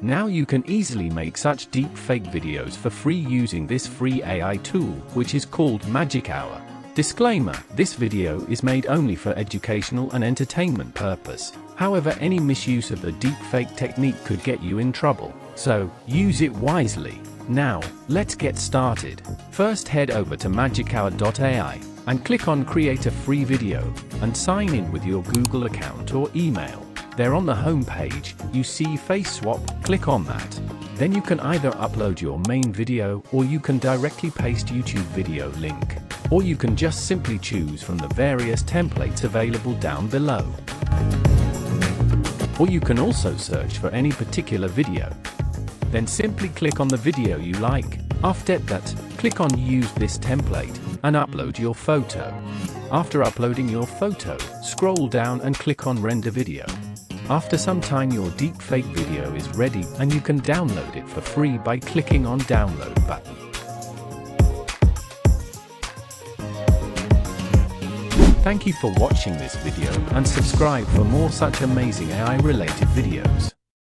Now you can easily make such deepfake videos for free using this free AI tool, which is called Magic Hour. Disclaimer: this video is made only for educational and entertainment purpose. However, any misuse of the deepfake technique could get you in trouble, so use it wisely. Now, let's get started. First, head over to magichour.ai and click on Create a Free Video and sign in with your Google account or email. There on the home page, you see Face Swap. Click on that. Then you can either upload your main video, or you can directly paste YouTube video link, or you can just simply choose from the various templates available down below. Or you can also search for any particular video. Then simply click on the video you like. After that, click on Use this template and upload your photo. After uploading your photo, scroll down and click on Render Video. After some time, your deepfake video is ready and you can download it for free by clicking on Download button. Thank you for watching this video and subscribe for more such amazing AI related videos.